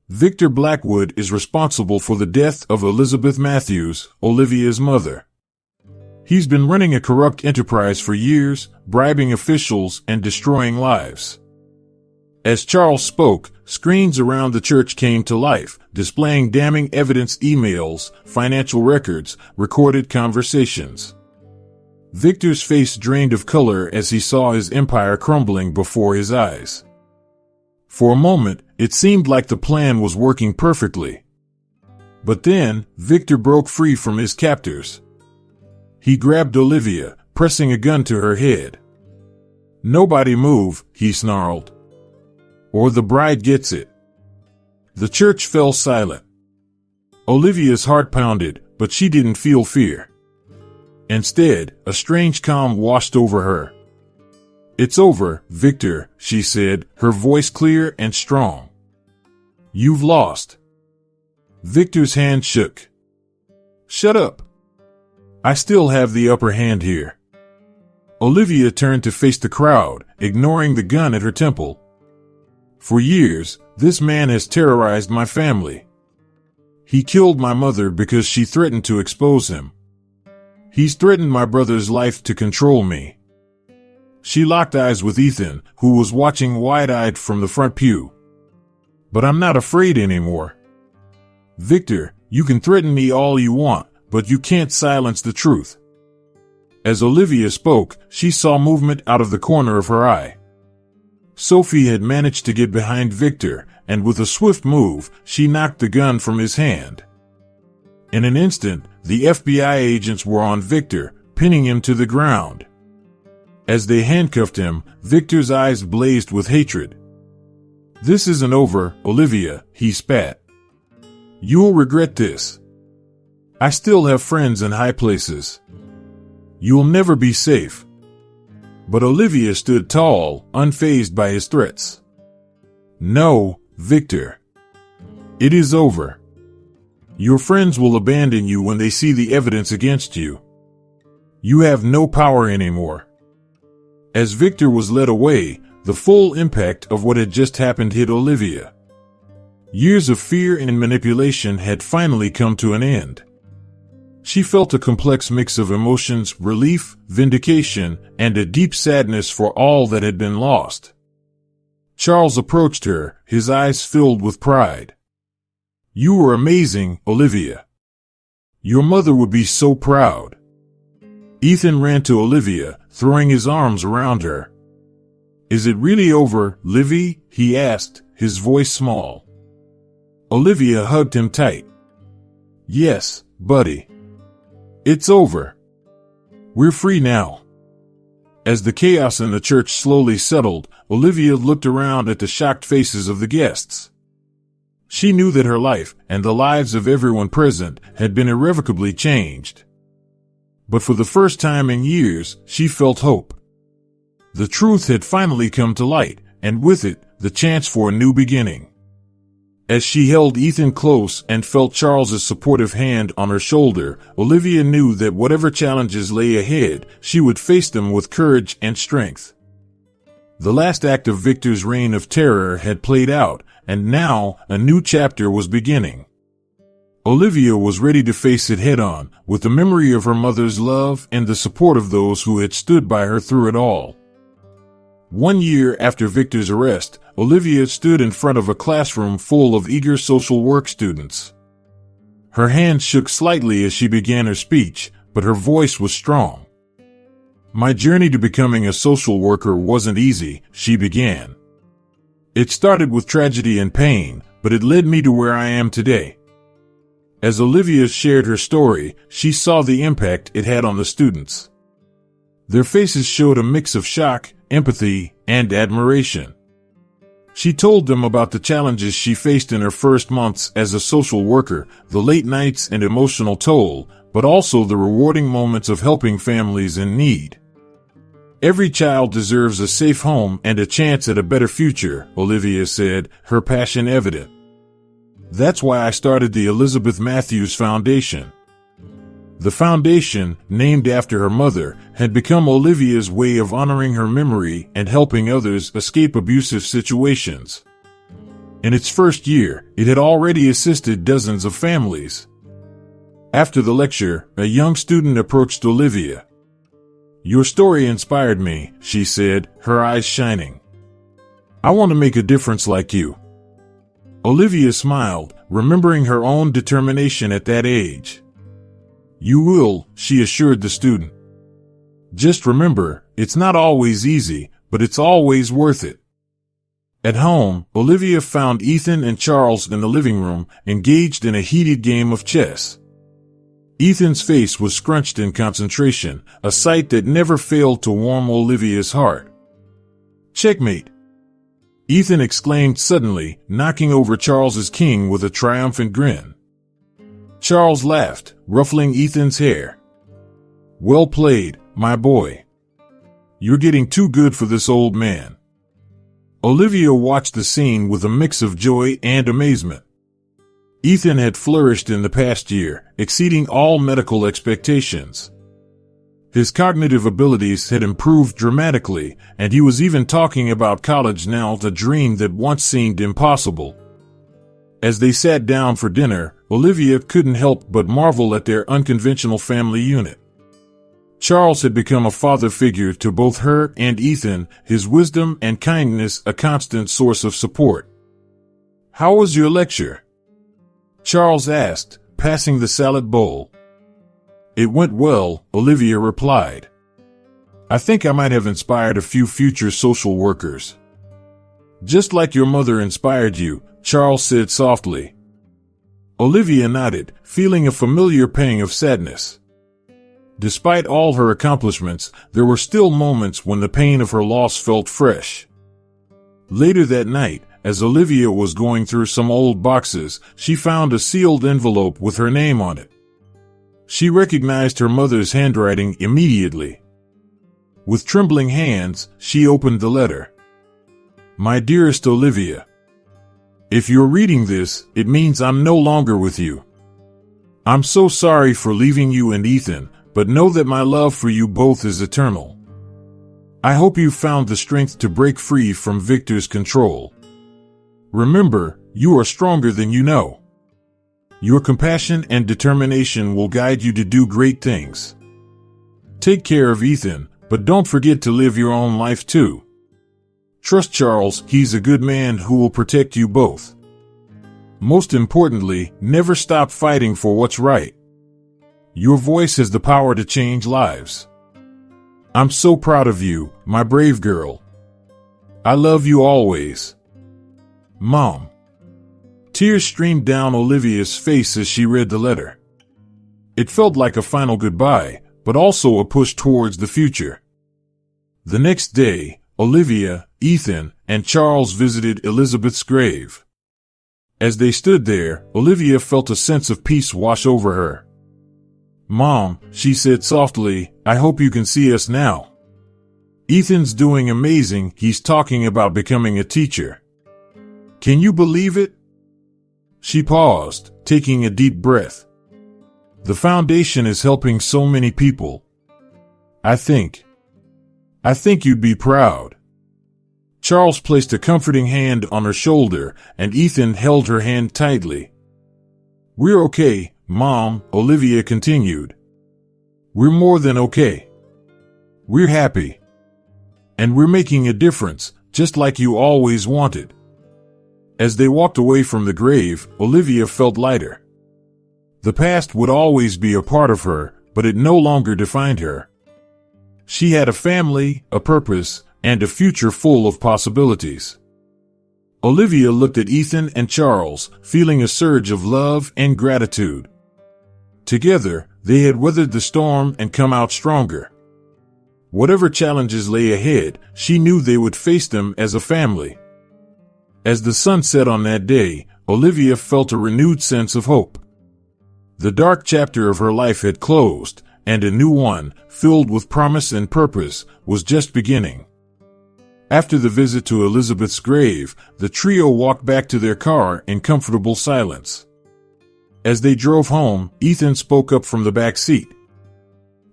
"Victor Blackwood is responsible for the death of Elizabeth Matthews, Olivia's mother. He's been running a corrupt enterprise for years, bribing officials and destroying lives." As Charles spoke, screens around the church came to life, displaying damning evidence: emails, financial records, recorded conversations. Victor's face drained of color as he saw his empire crumbling before his eyes. For a moment, it seemed like the plan was working perfectly. But then, Victor broke free from his captors. He grabbed Olivia, pressing a gun to her head. "Nobody move," he snarled. "Or the bride gets it." The church fell silent. Olivia's heart pounded, but she didn't feel fear. Instead, a strange calm washed over her. "It's over, Victor," she said, her voice clear and strong. "You've lost." Victor's hand shook. "Shut up. I still have the upper hand here." Olivia turned to face the crowd, ignoring the gun at her temple. "For years, this man has terrorized my family. He killed my mother because she threatened to expose him. He's threatened my brother's life to control me." She locked eyes with Ethan, who was watching wide-eyed from the front pew. "But I'm not afraid anymore. Victor, you can threaten me all you want, but you can't silence the truth." As Olivia spoke, she saw movement out of the corner of her eye. Sophie had managed to get behind Victor, and with a swift move, she knocked the gun from his hand. In an instant, the FBI agents were on Victor, pinning him to the ground. As they handcuffed him, Victor's eyes blazed with hatred. "This isn't over, Olivia," he spat. "You'll regret this. I still have friends in high places. You'll never be safe." But Olivia stood tall, unfazed by his threats. "No, Victor. It is over. Your friends will abandon you when they see the evidence against you. You have no power anymore." As Victor was led away, the full impact of what had just happened hit Olivia. Years of fear and manipulation had finally come to an end. She felt a complex mix of emotions: relief, vindication, and a deep sadness for all that had been lost. Charles approached her, his eyes filled with pride. "You were amazing, Olivia. Your mother would be so proud." Ethan ran to Olivia, throwing his arms around her. "Is it really over, Livy?" he asked, his voice small. Olivia hugged him tight. "Yes, buddy. It's over. We're free now." As the chaos in the church slowly settled, Olivia looked around at the shocked faces of the guests. She knew that her life, and the lives of everyone present, had been irrevocably changed. But for the first time in years, she felt hope. The truth had finally come to light, and with it, the chance for a new beginning. As she held Ethan close and felt Charles's supportive hand on her shoulder, Olivia knew that whatever challenges lay ahead, she would face them with courage and strength. The last act of Victor's reign of terror had played out, and now a new chapter was beginning. Olivia was ready to face it head-on, with the memory of her mother's love and the support of those who had stood by her through it all. 1 year after Victor's arrest, Olivia stood in front of a classroom full of eager social work students. Her hands shook slightly as she began her speech, but her voice was strong. "My journey to becoming a social worker wasn't easy," she began. "It started with tragedy and pain, but it led me to where I am today." As Olivia shared her story, she saw the impact it had on the students. Their faces showed a mix of shock, empathy, and admiration. She told them about the challenges she faced in her first months as a social worker, the late nights and emotional toll, but also the rewarding moments of helping families in need. "Every child deserves a safe home and a chance at a better future," Olivia said, her passion evident. "That's why I started the Elizabeth Matthews Foundation." The foundation, named after her mother, had become Olivia's way of honoring her memory and helping others escape abusive situations. In its first year, it had already assisted dozens of families. After the lecture, a young student approached Olivia. "Your story inspired me," she said, her eyes shining. "I want to make a difference like you." Olivia smiled, remembering her own determination at that age. "You will," she assured the student. "Just remember, it's not always easy, but it's always worth it." At home, Olivia found Ethan and Charles in the living room, engaged in a heated game of chess. Ethan's face was scrunched in concentration, a sight that never failed to warm Olivia's heart. "Checkmate!" Ethan exclaimed suddenly, knocking over Charles's king with a triumphant grin. Charles laughed, ruffling Ethan's hair. "Well played, my boy. You're getting too good for this old man." Olivia watched the scene with a mix of joy and amazement. Ethan had flourished in the past year, exceeding all medical expectations. His cognitive abilities had improved dramatically, and he was even talking about college now, a dream that once seemed impossible. As they sat down for dinner, Olivia couldn't help but marvel at their unconventional family unit. Charles had become a father figure to both her and Ethan, his wisdom and kindness a constant source of support. "How was your lecture?" Charles asked, passing the salad bowl. "It went well," Olivia replied. "I think I might have inspired a few future social workers." "Just like your mother inspired you," Charles said softly. Olivia nodded, feeling a familiar pang of sadness. Despite all her accomplishments, there were still moments when the pain of her loss felt fresh. Later that night, as Olivia was going through some old boxes, she found a sealed envelope with her name on it. She recognized her mother's handwriting immediately. With trembling hands, she opened the letter. "My dearest Olivia, if you're reading this, it means I'm no longer with you. I'm so sorry for leaving you and Ethan, but know that my love for you both is eternal. I hope you found the strength to break free from Victor's control. Remember, you are stronger than you know. Your compassion and determination will guide you to do great things. Take care of Ethan, but don't forget to live your own life too. Trust Charles, he's a good man who will protect you both. Most importantly, never stop fighting for what's right. Your voice has the power to change lives. I'm so proud of you, my brave girl. I love you always. Mom." Tears streamed down Olivia's face as she read the letter. It felt like a final goodbye, but also a push towards the future. The next day, Olivia, Ethan, and Charles visited Elizabeth's grave. As they stood there, Olivia felt a sense of peace wash over her. "Mom," she said softly, "I hope you can see us now. Ethan's doing amazing, he's talking about becoming a teacher. Can you believe it?" She paused, taking a deep breath. "The foundation is helping so many people. I think you'd be proud." Charles placed a comforting hand on her shoulder, and Ethan held her hand tightly. "We're okay, Mom," Olivia continued. "We're more than okay. We're happy. And we're making a difference, just like you always wanted." As they walked away from the grave, Olivia felt lighter. The past would always be a part of her, but it no longer defined her. She had a family, a purpose, and a future full of possibilities. Olivia looked at Ethan and Charles, feeling a surge of love and gratitude. Together, they had weathered the storm and come out stronger. Whatever challenges lay ahead, she knew they would face them as a family. As the sun set on that day, Olivia felt a renewed sense of hope. The dark chapter of her life had closed, and a new one, filled with promise and purpose, was just beginning. After the visit to Elizabeth's grave, the trio walked back to their car in comfortable silence. As they drove home, Ethan spoke up from the back seat.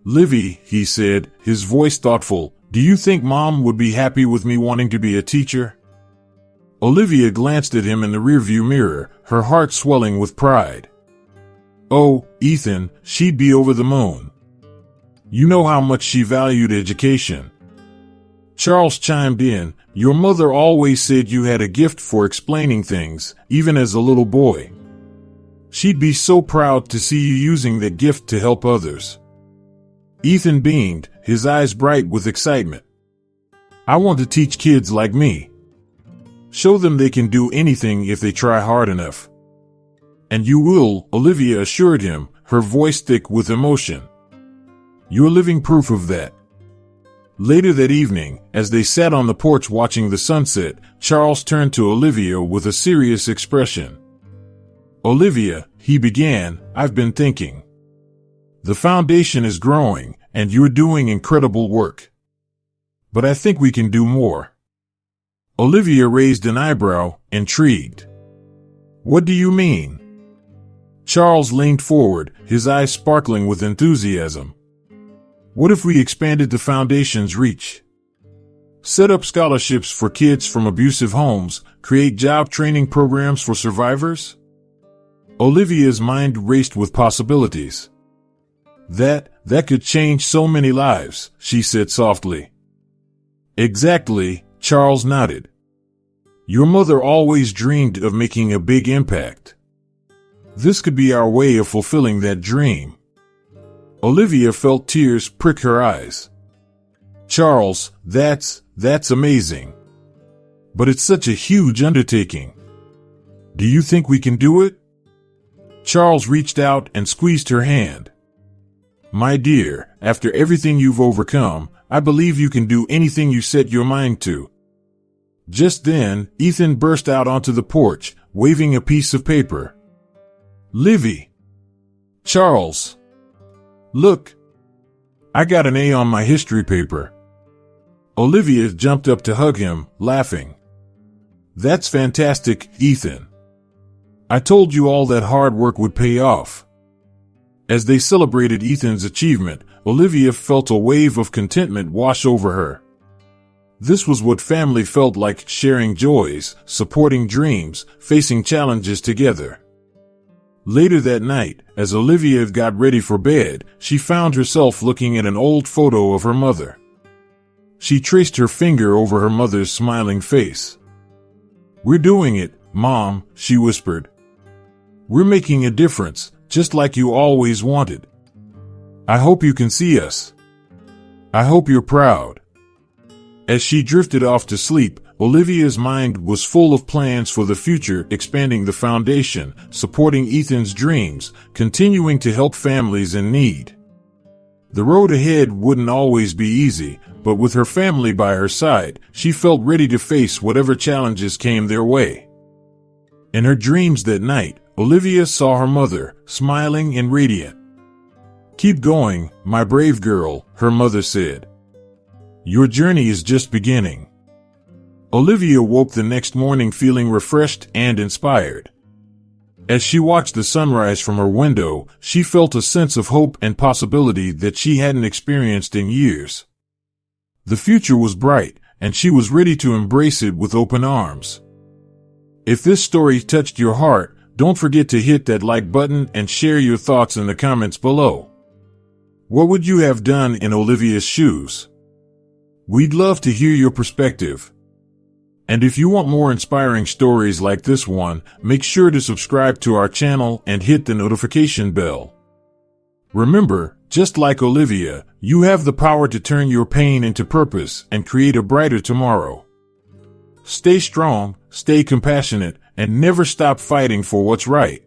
"Livy," he said, his voice thoughtful, "do you think Mom would be happy with me wanting to be a teacher?" Olivia glanced at him in the rearview mirror, her heart swelling with pride. "Oh, Ethan, she'd be over the moon. You know how much she valued education." Charles chimed in, "Your mother always said you had a gift for explaining things, even as a little boy. She'd be so proud to see you using that gift to help others." Ethan beamed, his eyes bright with excitement. "I want to teach kids like me. Show them they can do anything if they try hard enough." "And you will," Olivia assured him, her voice thick with emotion. "You're living proof of that." Later that evening, as they sat on the porch watching the sunset, Charles turned to Olivia with a serious expression. "Olivia," he began, "I've been thinking. The foundation is growing, and you're doing incredible work. But I think we can do more." Olivia raised an eyebrow, intrigued. "What do you mean?" Charles leaned forward, his eyes sparkling with enthusiasm. "What if we expanded the foundation's reach? Set up scholarships for kids from abusive homes, create job training programs for survivors?" Olivia's mind raced with possibilities. That could change so many lives," she said softly. "Exactly," Charles nodded. "Your mother always dreamed of making a big impact. This could be our way of fulfilling that dream." Olivia felt tears prick her eyes. "Charles, that's amazing. But it's such a huge undertaking. Do you think we can do it?" Charles reached out and squeezed her hand. "My dear, after everything you've overcome, I believe you can do anything you set your mind to." Just then, Ethan burst out onto the porch, waving a piece of paper. "Livy! Charles! Look! I got an A on my history paper." Olivia jumped up to hug him, laughing. "That's fantastic, Ethan. I told you all that hard work would pay off." As they celebrated Ethan's achievement, Olivia felt a wave of contentment wash over her. This was what family felt like, sharing joys, supporting dreams, facing challenges together. Later that night, as Olivia got ready for bed, she found herself looking at an old photo of her mother. She traced her finger over her mother's smiling face. "We're doing it, Mom," she whispered. "We're making a difference, just like you always wanted. I hope you can see us. I hope you're proud." As she drifted off to sleep, Olivia's mind was full of plans for the future, expanding the foundation, supporting Ethan's dreams, continuing to help families in need. The road ahead wouldn't always be easy, but with her family by her side, she felt ready to face whatever challenges came their way. In her dreams that night, Olivia saw her mother, smiling and radiant. "Keep going, my brave girl," her mother said. "Your journey is just beginning." Olivia woke the next morning feeling refreshed and inspired. As she watched the sunrise from her window, she felt a sense of hope and possibility that she hadn't experienced in years. The future was bright, and she was ready to embrace it with open arms. If this story touched your heart, don't forget to hit that like button and share your thoughts in the comments below. What would you have done in Olivia's shoes? We'd love to hear your perspective. And if you want more inspiring stories like this one, make sure to subscribe to our channel and hit the notification bell. Remember, just like Olivia, you have the power to turn your pain into purpose and create a brighter tomorrow. Stay strong, stay compassionate, and never stop fighting for what's right.